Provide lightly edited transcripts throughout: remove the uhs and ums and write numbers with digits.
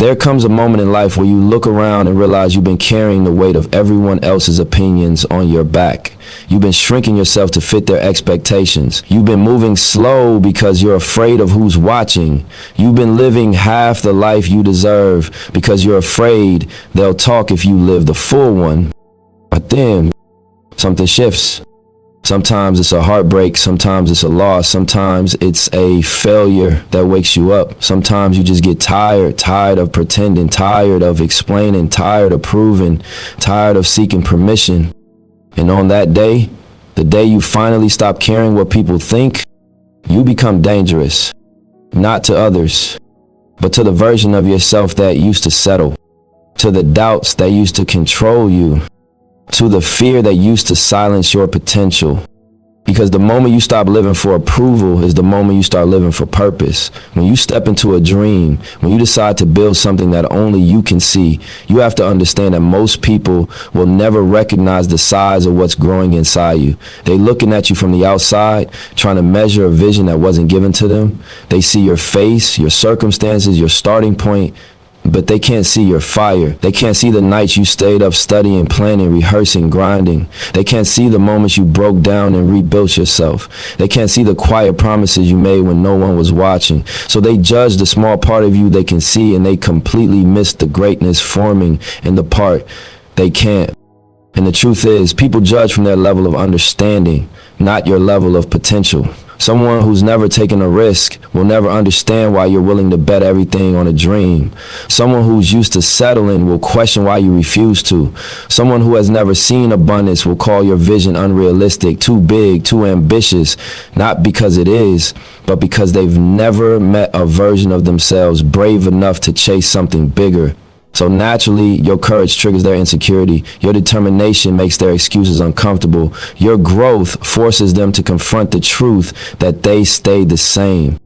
There comes a moment in life where you look around and realize you've been carrying the weight of everyone else's opinions on your back. You've been shrinking yourself to fit their expectations. You've been moving slow because you're afraid of who's watching. You've been living half the life you deserve because you're afraid they'll talk if you live the full one. But then something shifts. Sometimes it's a heartbreak, sometimes it's a loss, sometimes it's a failure that wakes you up. Sometimes you just get tired of pretending, tired of explaining, tired of proving, tired of seeking permission. And on that day, the day you finally stop caring what people think, you become dangerous. Not to others, but to the version of yourself that used to settle, to the doubts that used to control you, to the fear that used to silence your potential. Because the moment you stop living for approval is the moment you start living for purpose. When you step into a dream, when you decide to build something that only you can see, you have to understand that most people will never recognize the size of what's growing inside you. They're looking at you from the outside, trying to measure a vision that wasn't given to them. They see your face, your circumstances, your starting point, but they can't see your fire. They can't see the nights you stayed up studying, planning, rehearsing, grinding. They can't see the moments you broke down and rebuilt yourself. They can't see the quiet promises you made when no one was watching. So they judge the small part of you they can see, and they completely miss the greatness forming in the part they can't. And the truth is, people judge from their level of understanding, not your level of potential. Someone who's never taken a risk will never understand why you're willing to bet everything on a dream. Someone who's used to settling will question why you refuse to. Someone who has never seen abundance will call your vision unrealistic, too big, too ambitious, not because it is, but because they've never met a version of themselves brave enough to chase something bigger. So naturally, your courage triggers their insecurity. Your determination makes their excuses uncomfortable. Your growth forces them to confront the truth that they stayed the same.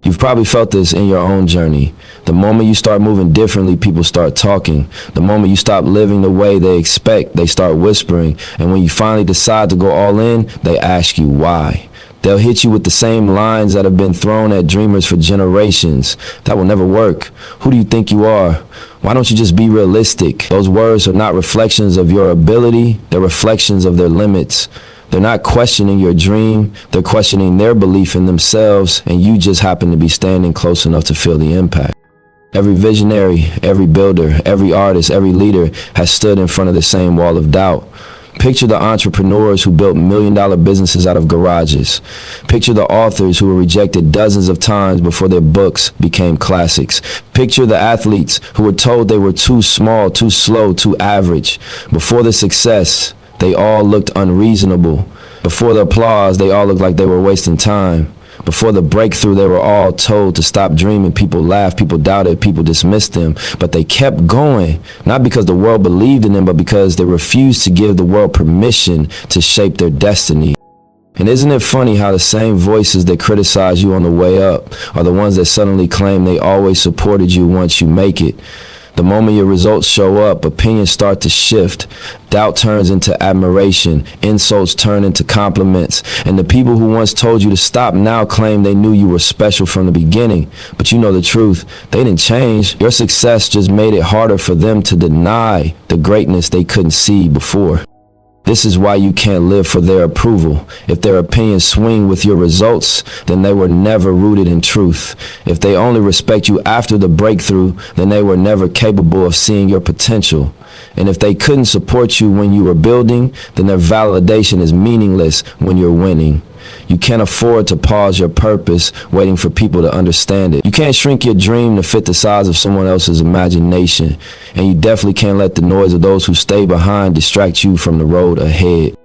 You've probably felt this in your own journey. The moment you start moving differently, people start talking. The moment you stop living the way they expect, they start whispering. And when you finally decide to go all in, they ask you why. They'll hit you with the same lines that have been thrown at dreamers for generations. That will never work. Who do you think you are? Why don't you just be realistic? Those words are not reflections of your ability. They're reflections of their limits. They're not questioning your dream. They're questioning their belief in themselves, and you just happen to be standing close enough to feel the impact. Every visionary, every builder, every artist, every leader has stood in front of the same wall of doubt. Picture the entrepreneurs who built million-dollar businesses out of garages. Picture the authors who were rejected dozens of times before their books became classics. Picture the athletes who were told they were too small, too slow, too average. Before the success, they all looked unreasonable. Before the applause, they all looked like they were wasting time. Before the breakthrough, they were all told to stop dreaming. People laughed, people doubted, people dismissed them. But they kept going, not because the world believed in them, but because they refused to give the world permission to shape their destiny. And isn't it funny how the same voices that criticize you on the way up are the ones that suddenly claim they always supported you once you make it? The moment your results show up, opinions start to shift. Doubt turns into admiration. Insults turn into compliments. And the people who once told you to stop now claim they knew you were special from the beginning. But you know the truth. They didn't change. Your success just made it harder for them to deny the greatness they couldn't see before. This is why you can't live for their approval. If their opinions swing with your results, then they were never rooted in truth. If they only respect you after the breakthrough, then they were never capable of seeing your potential. And if they couldn't support you when you were building, then their validation is meaningless when you're winning. You can't afford to pause your purpose waiting for people to understand it. You can't shrink your dream to fit the size of someone else's imagination. And you definitely can't let the noise of those who stay behind distract you from the road ahead.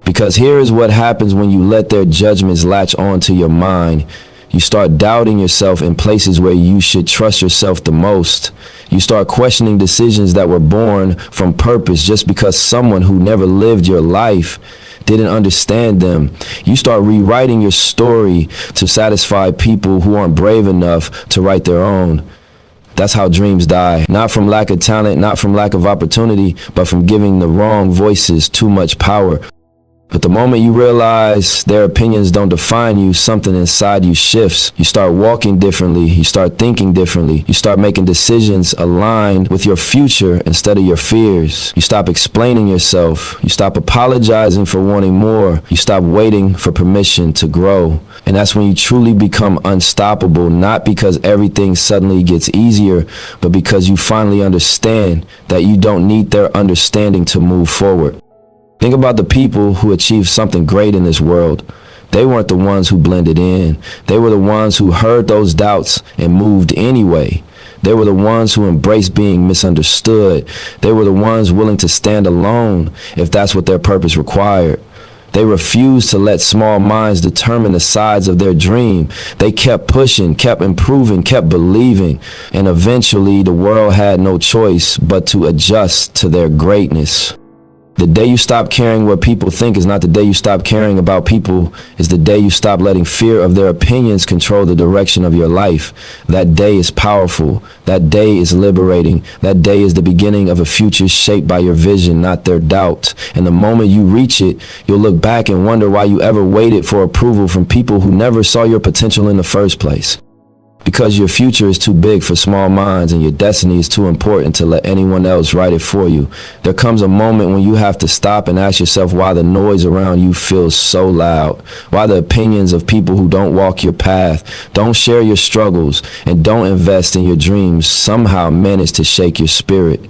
Because here is what happens when you let their judgments latch onto your mind. You start doubting yourself in places where you should trust yourself the most. You start questioning decisions that were born from purpose just because someone who never lived your life didn't understand them. You start rewriting your story to satisfy people who aren't brave enough to write their own. That's how dreams die. Not from lack of talent, not from lack of opportunity, but from giving the wrong voices too much power. But the moment you realize their opinions don't define you, something inside you shifts. You start walking differently. You start thinking differently. You start making decisions aligned with your future instead of your fears. You stop explaining yourself. You stop apologizing for wanting more. You stop waiting for permission to grow. And that's when you truly become unstoppable, not because everything suddenly gets easier, but because you finally understand that you don't need their understanding to move forward. Think about the people who achieved something great in this world. They weren't the ones who blended in. They were the ones who heard those doubts and moved anyway. They were the ones who embraced being misunderstood. They were the ones willing to stand alone if that's what their purpose required. They refused to let small minds determine the sides of their dream. They kept pushing, kept improving, kept believing, and eventually the world had no choice but to adjust to their greatness. The day you stop caring what people think is not the day you stop caring about people. It's the day you stop letting fear of their opinions control the direction of your life. That day is powerful. That day is liberating. That day is the beginning of a future shaped by your vision, not their doubt. And the moment you reach it, you'll look back and wonder why you ever waited for approval from people who never saw your potential in the first place. Because your future is too big for small minds and your destiny is too important to let anyone else write it for you. There comes a moment when you have to stop and ask yourself why the noise around you feels so loud, why the opinions of people who don't walk your path, don't share your struggles, and don't invest in your dreams somehow manage to shake your spirit.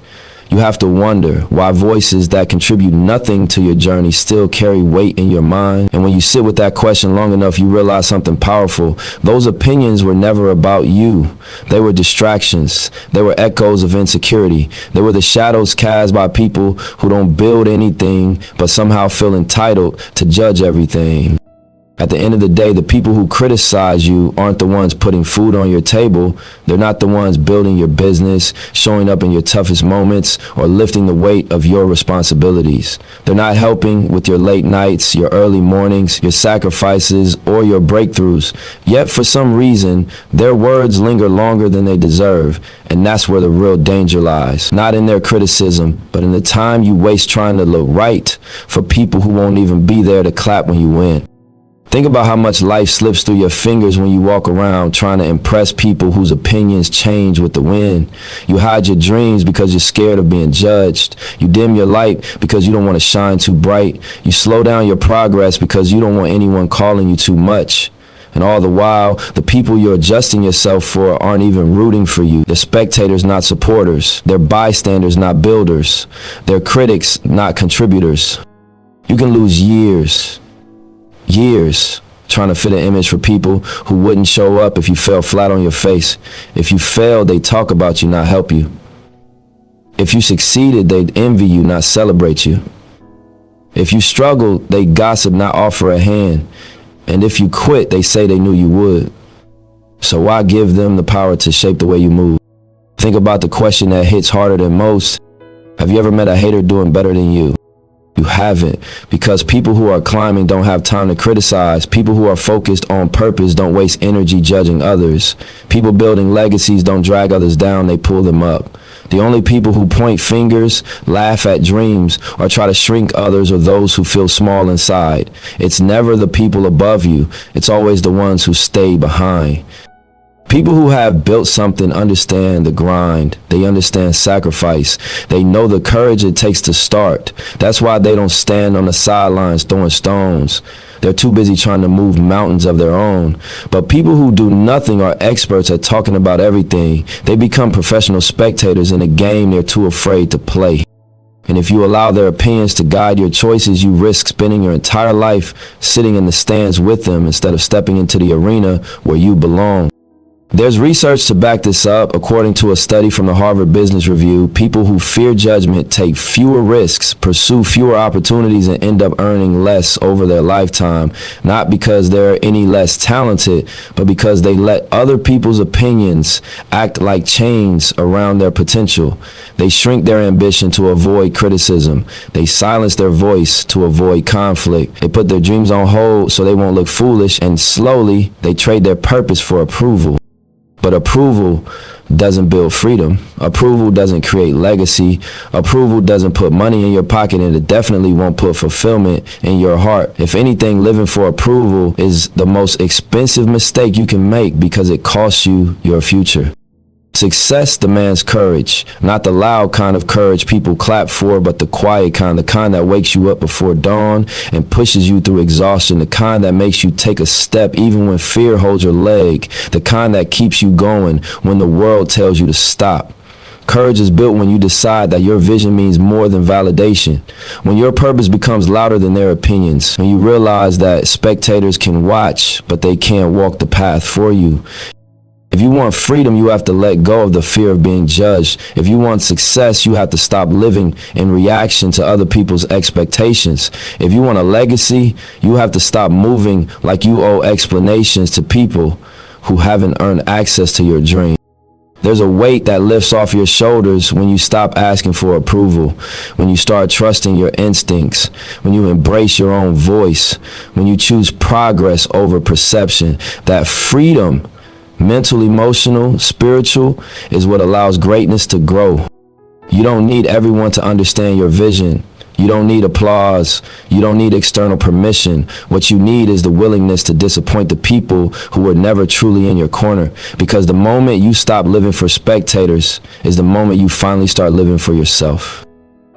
You have to wonder why voices that contribute nothing to your journey still carry weight in your mind. And when you sit with that question long enough, you realize something powerful. Those opinions were never about you. They were distractions. They were echoes of insecurity. They were the shadows cast by people who don't build anything but somehow feel entitled to judge everything. At the end of the day, the people who criticize you aren't the ones putting food on your table. They're not the ones building your business, showing up in your toughest moments, or lifting the weight of your responsibilities. They're not helping with your late nights, your early mornings, your sacrifices, or your breakthroughs. Yet for some reason, their words linger longer than they deserve. And that's where the real danger lies. Not in their criticism, but in the time you waste trying to look right for people who won't even be there to clap when you win. Think about how much life slips through your fingers when you walk around trying to impress people whose opinions change with the wind. You hide your dreams because you're scared of being judged. You dim your light because you don't want to shine too bright. You slow down your progress because you don't want anyone calling you too much. And all the while, the people you're adjusting yourself for aren't even rooting for you. They're spectators, not supporters. They're bystanders, not builders. They're critics, not contributors. You can lose years trying to fit an image for people who wouldn't show up if you fell flat on your face. If you failed, they talk about you, not help you. If you succeeded, they'd envy you, not celebrate you. If you struggled, they gossip, not offer a hand. And if you quit, they say they knew you would. So why give them the power to shape the way you move? Think about the question that hits harder than most. Have you ever met a hater doing better than you? You haven't, because people who are climbing don't have time to criticize. People who are focused on purpose don't waste energy judging others. People building legacies don't drag others down, they pull them up. The only people who point fingers, laugh at dreams, or try to shrink others are those who feel small inside. It's never the people above you. It's always the ones who stay behind. People who have built something understand the grind. They understand sacrifice. They know the courage it takes to start. That's why they don't stand on the sidelines throwing stones. They're too busy trying to move mountains of their own. But people who do nothing are experts at talking about everything. They become professional spectators in a game they're too afraid to play. And if you allow their opinions to guide your choices, you risk spending your entire life sitting in the stands with them instead of stepping into the arena where you belong. There's research to back this up. According to a study from the Harvard Business Review, people who fear judgment take fewer risks, pursue fewer opportunities, and end up earning less over their lifetime, not because they're any less talented, but because they let other people's opinions act like chains around their potential. They shrink their ambition to avoid criticism. They silence their voice to avoid conflict. They put their dreams on hold so they won't look foolish, and slowly they trade their purpose for approval. But approval doesn't build freedom. Approval doesn't create legacy. Approval doesn't put money in your pocket, and it definitely won't put fulfillment in your heart. If anything, living for approval is the most expensive mistake you can make because it costs you your future. Success demands courage, not the loud kind of courage people clap for, but the quiet kind, the kind that wakes you up before dawn and pushes you through exhaustion, the kind that makes you take a step even when fear holds your leg, the kind that keeps you going when the world tells you to stop. Courage is built when you decide that your vision means more than validation, when your purpose becomes louder than their opinions, when you realize that spectators can watch, but they can't walk the path for you. If you want freedom, you have to let go of the fear of being judged. If you want success, you have to stop living in reaction to other people's expectations. If you want a legacy, you have to stop moving like you owe explanations to people who haven't earned access to your dream. There's a weight that lifts off your shoulders when you stop asking for approval, when you start trusting your instincts, when you embrace your own voice, when you choose progress over perception. That freedom, mental, emotional, spiritual, is what allows greatness to grow. You don't need everyone to understand your vision. You don't need applause. You don't need external permission. What you need is the willingness to disappoint the people who were never truly in your corner. Because the moment you stop living for spectators is the moment you finally start living for yourself.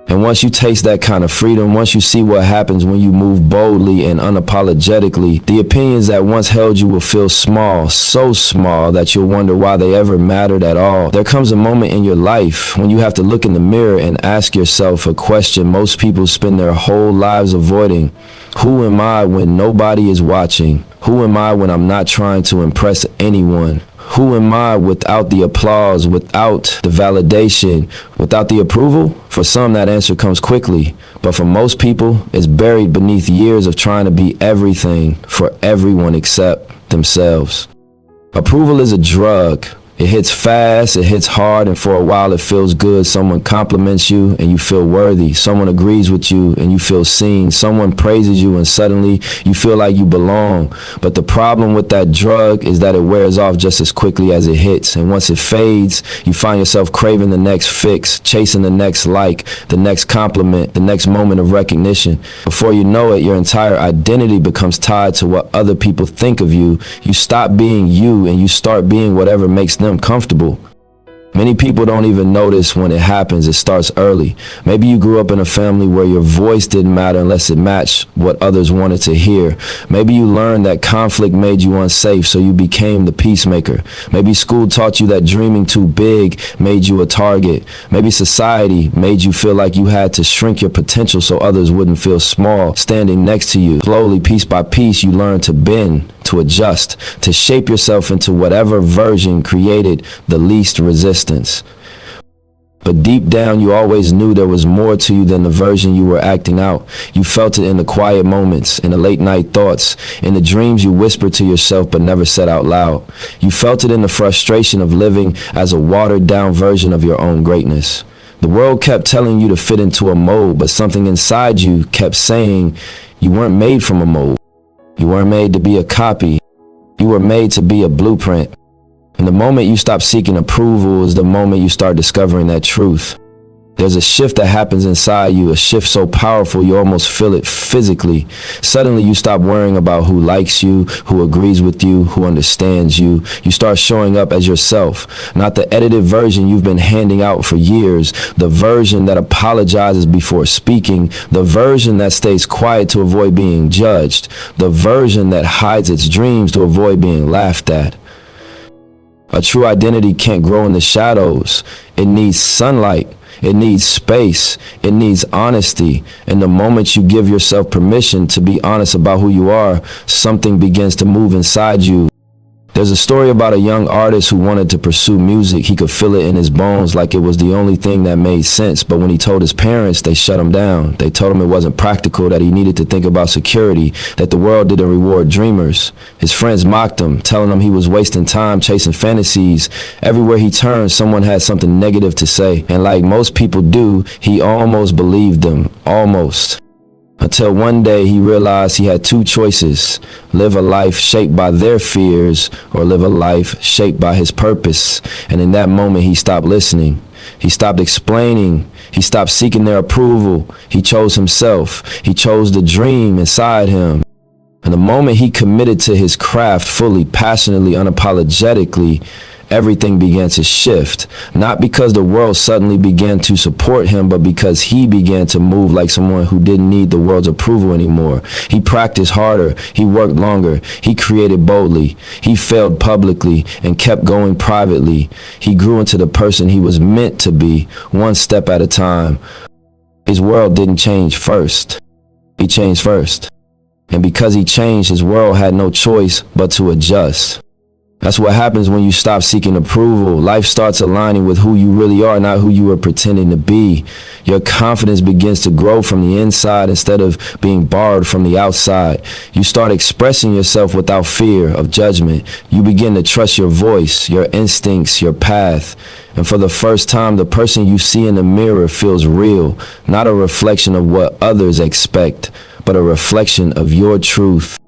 And once you taste that kind of freedom, once you see what happens when you move boldly and unapologetically, the opinions that once held you will feel small, so small that you'll wonder why they ever mattered at all. There comes a moment in your life when you have to look in the mirror and ask yourself a question most people spend their whole lives avoiding. Who am I when nobody is watching? Who am I when I'm not trying to impress anyone? Who am I without the applause, without the validation, without the approval? For some, that answer comes quickly, but for most people, it's buried beneath years of trying to be everything for everyone except themselves. Approval is a drug. It hits fast, it hits hard, and for a while it feels good. Someone compliments you and you feel worthy. Someone agrees with you and you feel seen. Someone praises you and suddenly you feel like you belong. But the problem with that drug is that it wears off just as quickly as it hits. And once it fades, you find yourself craving the next fix, chasing the next like, the next compliment, the next moment of recognition. Before you know it, your entire identity becomes tied to what other people think of you. You stop being you and you start being whatever makes them comfortable. Many people don't even notice when it happens. It starts early. Maybe you grew up in a family where your voice didn't matter unless it matched what others wanted to hear. Maybe you learned that conflict made you unsafe, so you became the peacemaker. Maybe school taught you that dreaming too big made you a target. Maybe society made you feel like you had to shrink your potential so others wouldn't feel small standing next to you. Slowly, piece by piece, you learn to bend, to adjust, to shape yourself into whatever version created the least resistance. But deep down, you always knew there was more to you than the version you were acting out. You felt it in the quiet moments, in the late night thoughts, in the dreams you whispered to yourself but never said out loud. You felt it in the frustration of living as a watered down version of your own greatness. The world kept telling you to fit into a mold, but something inside you kept saying you weren't made from a mold. You weren't made to be a copy. You were made to be a blueprint. And the moment you stop seeking approval is the moment you start discovering that truth. There's a shift that happens inside you, a shift so powerful you almost feel it physically. Suddenly you stop worrying about who likes you, who agrees with you, who understands you. You start showing up as yourself, not the edited version you've been handing out for years, the version that apologizes before speaking, the version that stays quiet to avoid being judged, the version that hides its dreams to avoid being laughed at. A true identity can't grow in the shadows. It needs sunlight. It needs space. It needs honesty. And the moment you give yourself permission to be honest about who you are, something begins to move inside you. There's a story about a young artist who wanted to pursue music. He could feel it in his bones like it was the only thing that made sense. But when he told his parents, they shut him down. They told him it wasn't practical, that he needed to think about security, that the world didn't reward dreamers. His friends mocked him, telling him he was wasting time chasing fantasies. Everywhere he turned, someone had something negative to say. And like most people do, he almost believed them. Almost. Until one day he realized he had two choices: live a life shaped by their fears or live a life shaped by his purpose. And in that moment he stopped listening. He stopped explaining. He stopped seeking their approval. He chose himself. He chose the dream inside him. And the moment he committed to his craft fully, passionately, unapologetically, everything began to shift. Not because the world suddenly began to support him, but because he began to move like someone who didn't need the world's approval anymore. He practiced harder. He worked longer. He created boldly. He failed publicly and kept going privately. He grew into the person he was meant to be, one step at a time. His world didn't change first. He changed first. And because he changed, his world had no choice but to adjust. That's what happens when you stop seeking approval. Life starts aligning with who you really are, not who you were pretending to be. Your confidence begins to grow from the inside instead of being borrowed from the outside. You start expressing yourself without fear of judgment. You begin to trust your voice, your instincts, your path. And for the first time, the person you see in the mirror feels real, not a reflection of what others expect, but a reflection of your truth.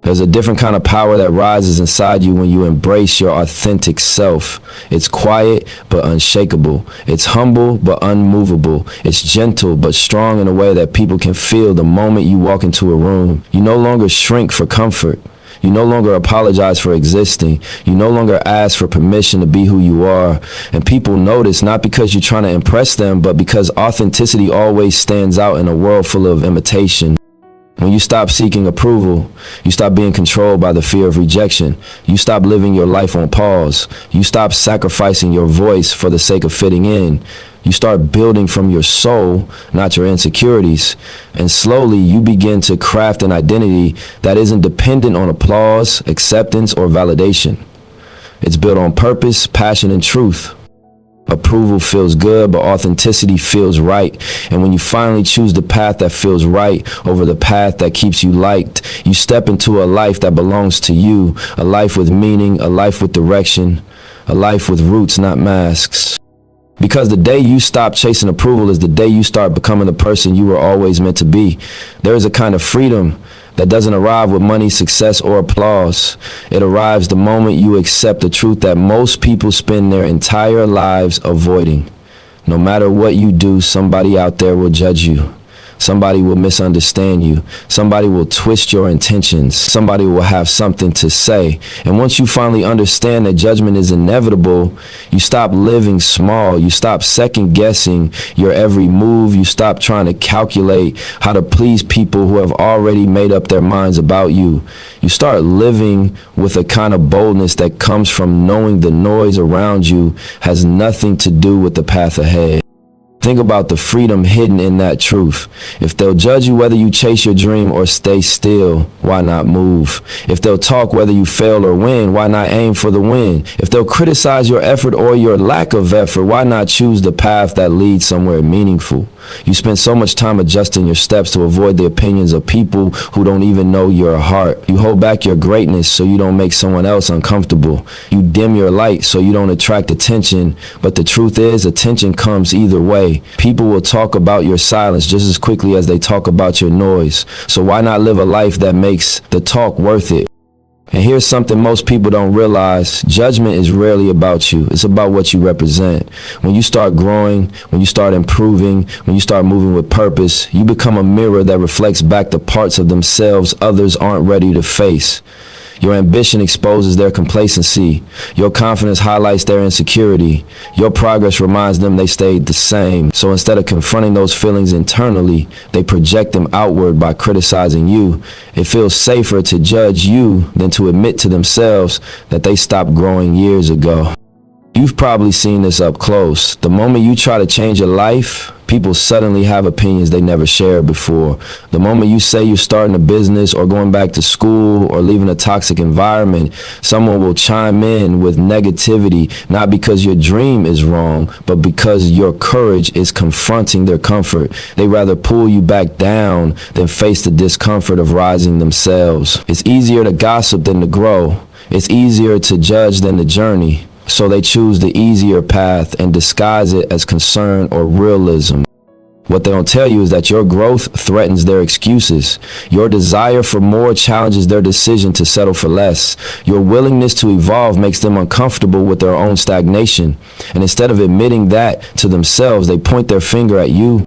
There's a different kind of power that rises inside you when you embrace your authentic self. It's quiet but unshakable. It's humble but unmovable. It's gentle but strong in a way that people can feel the moment you walk into a room. You no longer shrink for comfort. You no longer apologize for existing. You no longer ask for permission to be who you are. And people notice, not because you're trying to impress them, but because authenticity always stands out in a world full of imitation. When you stop seeking approval, you stop being controlled by the fear of rejection. You stop living your life on pause. You stop sacrificing your voice for the sake of fitting in. You start building from your soul, not your insecurities. And slowly you begin to craft an identity that isn't dependent on applause, acceptance, or validation. It's built on purpose, passion, and truth. Approval feels good, but authenticity feels right. And when you finally choose the path that feels right over the path that keeps you liked, you step into a life that belongs to you, a life with meaning, a life with direction, a life with roots, not masks. Because the day you stop chasing approval is the day you start becoming the person you were always meant to be. There is a kind of freedom that doesn't arrive with money, success, or applause. It arrives the moment you accept the truth that most people spend their entire lives avoiding. No matter what you do, somebody out there will judge you. Somebody will misunderstand you. Somebody will twist your intentions. Somebody will have something to say. And once you finally understand that judgment is inevitable, you stop living small. You stop second guessing your every move. You stop trying to calculate how to please people who have already made up their minds about you. You start living with a kind of boldness that comes from knowing the noise around you has nothing to do with the path ahead. Think about the freedom hidden in that truth. If they'll judge you whether you chase your dream or stay still, why not move? If they'll talk whether you fail or win, why not aim for the win? If they'll criticize your effort or your lack of effort, why not choose the path that leads somewhere meaningful? You spend so much time adjusting your steps to avoid the opinions of people who don't even know your heart. You hold back your greatness so you don't make someone else uncomfortable. You dim your light so you don't attract attention. But the truth is, attention comes either way. People will talk about your silence just as quickly as they talk about your noise. So why not live a life that makes the talk worth it? And here's something most people don't realize. Judgment is rarely about you. It's about what you represent. When you start growing, when you start improving, when you start moving with purpose, you become a mirror that reflects back the parts of themselves others aren't ready to face. Your ambition exposes their complacency. Your confidence highlights their insecurity. Your progress reminds them they stayed the same. So instead of confronting those feelings internally, they project them outward by criticizing you. It feels safer to judge you than to admit to themselves that they stopped growing years ago. You've probably seen this up close. The moment you try to change your life, people suddenly have opinions they never shared before. The moment you say you're starting a business or going back to school or leaving a toxic environment, someone will chime in with negativity, not because your dream is wrong, but because your courage is confronting their comfort. They rather pull you back down than face the discomfort of rising themselves. It's easier to gossip than to grow. It's easier to judge than to journey. So they choose the easier path and disguise it as concern or realism. What they don't tell you is that your growth threatens their excuses. Your desire for more challenges their decision to settle for less. Your willingness to evolve makes them uncomfortable with their own stagnation. And instead of admitting that to themselves, they point their finger at you.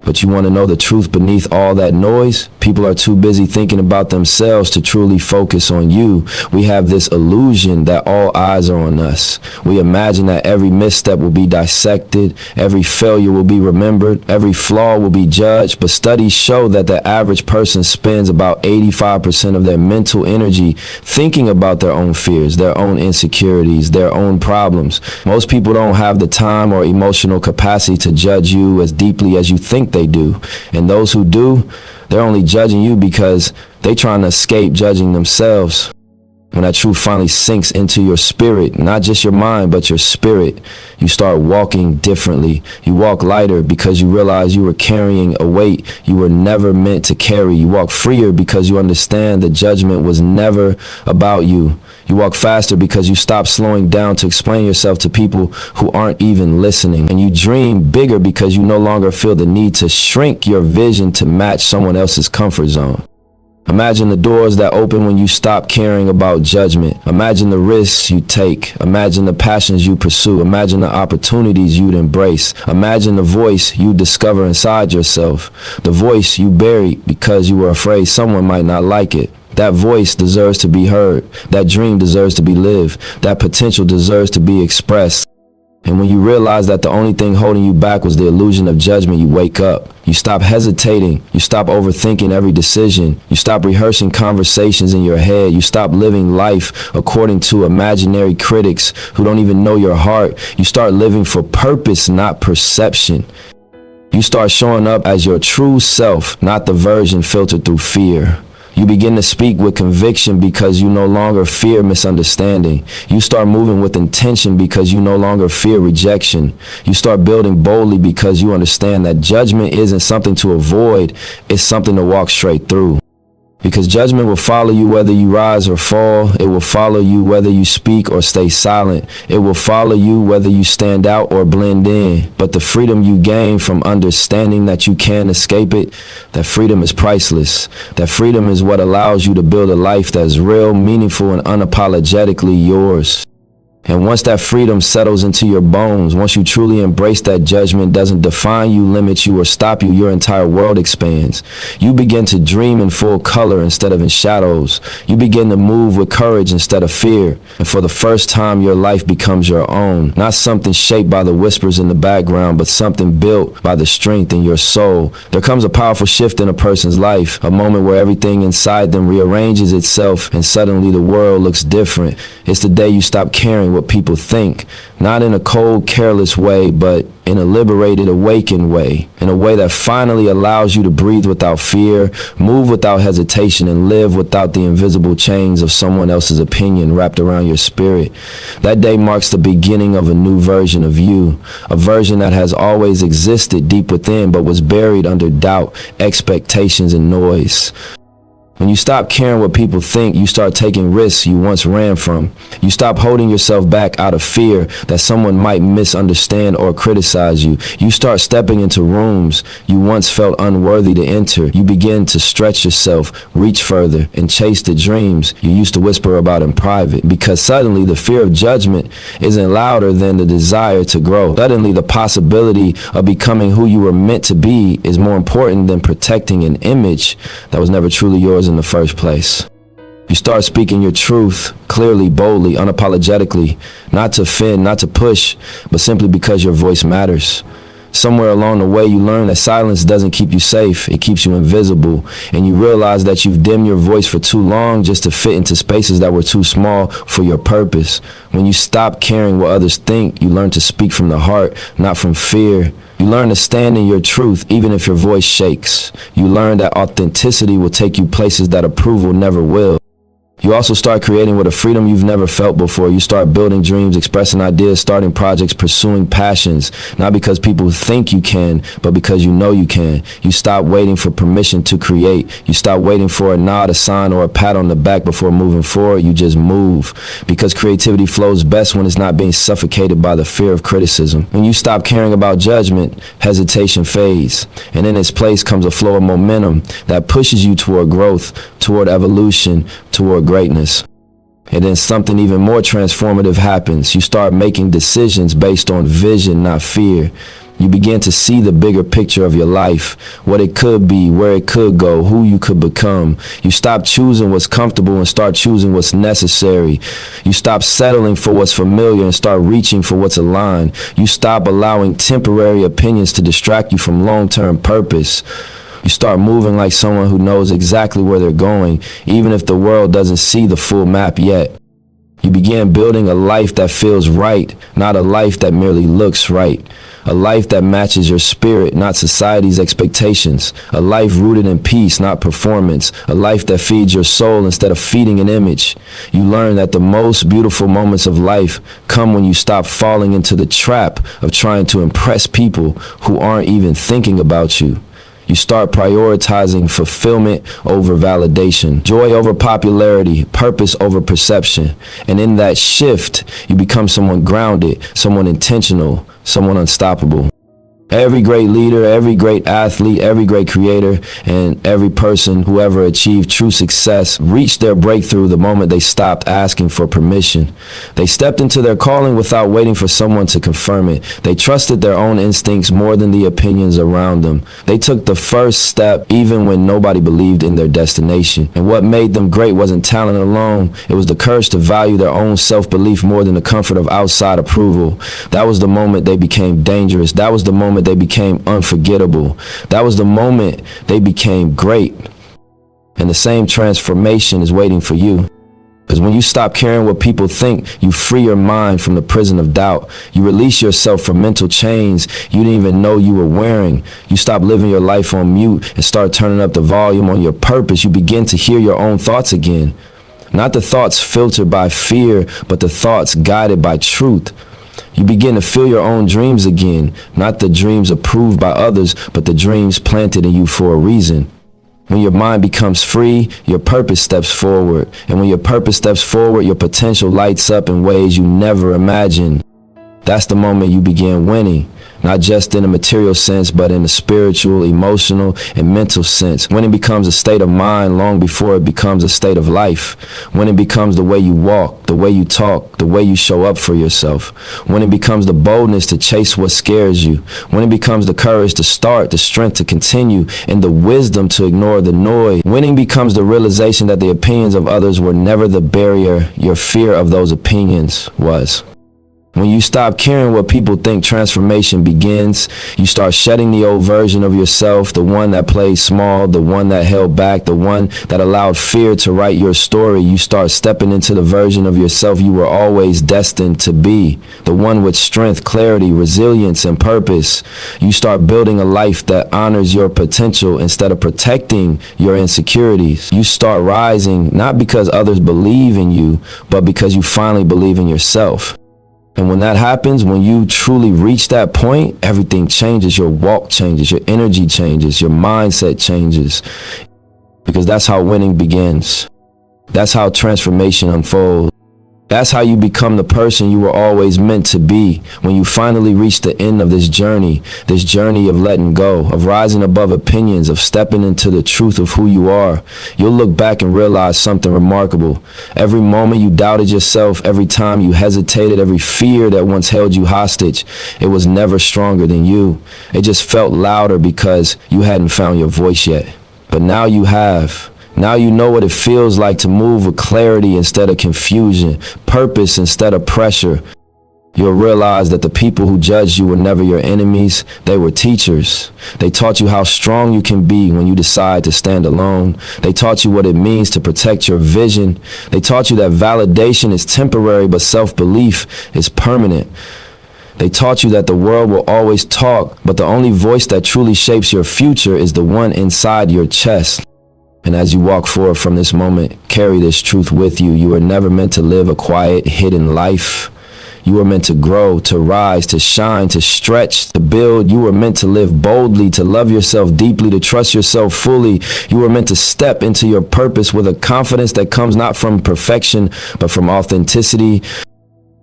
But you want to know the truth beneath all that noise? People are too busy thinking about themselves to truly focus on you. We have this illusion that all eyes are on us. We imagine that every misstep will be dissected, every failure will be remembered, every flaw will be judged. But studies show that the average person spends about 85% of their mental energy thinking about their own fears, their own insecurities, their own problems. Most people don't have the time or emotional capacity to judge you as deeply as you think they do. And those who do, they're only judging you because they're trying to escape judging themselves. When that truth finally sinks into your spirit, not just your mind, but your spirit, you start walking differently. You walk lighter because you realize you were carrying a weight you were never meant to carry. You walk freer because you understand the judgment was never about you. You walk faster because you stop slowing down to explain yourself to people who aren't even listening. And you dream bigger because you no longer feel the need to shrink your vision to match someone else's comfort zone. Imagine the doors that open when you stop caring about judgment. Imagine the risks you take. Imagine the passions you pursue. Imagine the opportunities you'd embrace. Imagine the voice you discover inside yourself. The voice you buried because you were afraid someone might not like it. That voice deserves to be heard. That dream deserves to be lived. That potential deserves to be expressed. And when you realize that the only thing holding you back was the illusion of judgment, you wake up. You stop hesitating. You stop overthinking every decision. You stop rehearsing conversations in your head. You stop living life according to imaginary critics who don't even know your heart. You start living for purpose, not perception. You start showing up as your true self, not the version filtered through fear. You begin to speak with conviction because you no longer fear misunderstanding. You start moving with intention because you no longer fear rejection. You start building boldly because you understand that judgment isn't something to avoid, it's something to walk straight through. Because judgment will follow you whether you rise or fall. It will follow you whether you speak or stay silent. It will follow you whether you stand out or blend in. But the freedom you gain from understanding that you can't escape it, that freedom is priceless. That freedom is what allows you to build a life that's real, meaningful, and unapologetically yours. And once that freedom settles into your bones, once you truly embrace that judgment doesn't define you, limit you, or stop you, your entire world expands. You begin to dream in full color instead of in shadows. You begin to move with courage instead of fear. And for the first time, your life becomes your own. Not something shaped by the whispers in the background, but something built by the strength in your soul. There comes a powerful shift in a person's life, a moment where everything inside them rearranges itself and suddenly the world looks different. It's the day you stop caring what people think, not in a cold, careless way, but in a liberated, awakened way, in a way that finally allows you to breathe without fear, move without hesitation, and live without the invisible chains of someone else's opinion wrapped around your spirit. That day marks the beginning of a new version of you, a version that has always existed deep within, but was buried under doubt, expectations, and noise. When you stop caring what people think, you start taking risks you once ran from. You stop holding yourself back out of fear that someone might misunderstand or criticize you. You start stepping into rooms you once felt unworthy to enter. You begin to stretch yourself, reach further, and chase the dreams you used to whisper about in private. Because suddenly the fear of judgment isn't louder than the desire to grow. Suddenly the possibility of becoming who you were meant to be is more important than protecting an image that was never truly yours in the first place. You start speaking your truth clearly, boldly, unapologetically, not to offend, not to push, but simply because your voice matters. Somewhere along the way, you learn that silence doesn't keep you safe, it keeps you invisible, and you realize that you've dimmed your voice for too long just to fit into spaces that were too small for your purpose. When you stop caring what others think, you learn to speak from the heart, not from fear. You learn to stand in your truth even if your voice shakes. You learn that authenticity will take you places that approval never will. You also start creating with a freedom you've never felt before. You start building dreams, expressing ideas, starting projects, pursuing passions, not because people think you can, but because you know you can. You stop waiting for permission to create. You stop waiting for a nod, a sign, or a pat on the back before moving forward. You just move, because creativity flows best when it's not being suffocated by the fear of criticism. When you stop caring about judgment, hesitation fades, and in its place comes a flow of momentum that pushes you toward growth, toward evolution, toward greatness. And then something even more transformative happens. You start making decisions based on vision, not fear. You begin to see the bigger picture of your life, what it could be, where it could go, who you could become. You stop choosing what's comfortable and start choosing what's necessary. You stop settling for what's familiar and start reaching for what's aligned. You stop allowing temporary opinions to distract you from long-term purpose. You start moving like someone who knows exactly where they're going, even if the world doesn't see the full map yet. You begin building a life that feels right, not a life that merely looks right. A life that matches your spirit, not society's expectations. A life rooted in peace, not performance. A life that feeds your soul instead of feeding an image. You learn that the most beautiful moments of life come when you stop falling into the trap of trying to impress people who aren't even thinking about you. You start prioritizing fulfillment over validation, joy over popularity, purpose over perception. And in that shift, you become someone grounded, someone intentional, someone unstoppable. Every great leader, every great athlete, every great creator, and every person who ever achieved true success reached their breakthrough the moment they stopped asking for permission. They stepped into their calling without waiting for someone to confirm it. They trusted their own instincts more than the opinions around them. They took the first step even when nobody believed in their destination. And what made them great wasn't talent alone. It was the courage to value their own self-belief more than the comfort of outside approval. That was the moment they became dangerous. That was the moment they became unforgettable. That was the moment they became great. And the same transformation is waiting for you. Because when you stop caring what people think, you free your mind from the prison of doubt. You release yourself from mental chains you didn't even know you were wearing. You stop living your life on mute and start turning up the volume on your purpose. You begin to hear your own thoughts again. Not the thoughts filtered by fear, but the thoughts guided by truth. You begin to feel your own dreams again, not the dreams approved by others, but the dreams planted in you for a reason. When your mind becomes free, your purpose steps forward. And when your purpose steps forward, your potential lights up in ways you never imagined. That's the moment you begin winning. Not just in a material sense, but in a spiritual, emotional, and mental sense. When it becomes a state of mind long before it becomes a state of life. When it becomes the way you walk, the way you talk, the way you show up for yourself. When it becomes the boldness to chase what scares you. When it becomes the courage to start, the strength to continue, and the wisdom to ignore the noise. Winning becomes the realization that the opinions of others were never the barrier your fear of those opinions was. When you stop caring what people think, transformation begins. You start shedding the old version of yourself, the one that played small, the one that held back, the one that allowed fear to write your story. You start stepping into the version of yourself you were always destined to be, the one with strength, clarity, resilience, and purpose. You start building a life that honors your potential instead of protecting your insecurities. You start rising, not because others believe in you, but because you finally believe in yourself. And when that happens, when you truly reach that point, everything changes. Your walk changes, your energy changes, your mindset changes. Because that's how winning begins. That's how transformation unfolds. That's how you become the person you were always meant to be when you finally reach the end of this journey of letting go, of rising above opinions, of stepping into the truth of who you are. You'll look back and realize something remarkable. Every moment you doubted yourself, every time you hesitated, every fear that once held you hostage, it was never stronger than you. It just felt louder because you hadn't found your voice yet. But now you have. Now you know what it feels like to move with clarity instead of confusion, purpose instead of pressure. You'll realize that the people who judged you were never your enemies. They were teachers. They taught you how strong you can be when you decide to stand alone. They taught you what it means to protect your vision. They taught you that validation is temporary, but self-belief is permanent. They taught you that the world will always talk, but the only voice that truly shapes your future is the one inside your chest. And as you walk forward from this moment, carry this truth with you. You were never meant to live a quiet, hidden life. You were meant to grow, to rise, to shine, to stretch, to build. You were meant to live boldly, to love yourself deeply, to trust yourself fully. You were meant to step into your purpose with a confidence that comes not from perfection, but from authenticity.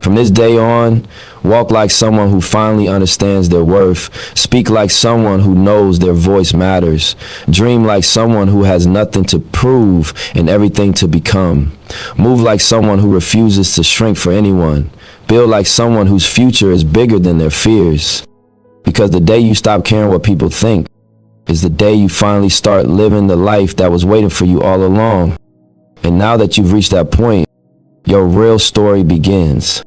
From this day on, walk like someone who finally understands their worth. Speak like someone who knows their voice matters. Dream like someone who has nothing to prove and everything to become. Move like someone who refuses to shrink for anyone. Build like someone whose future is bigger than their fears. Because the day you stop caring what people think is the day you finally start living the life that was waiting for you all along. And now that you've reached that point, your real story begins.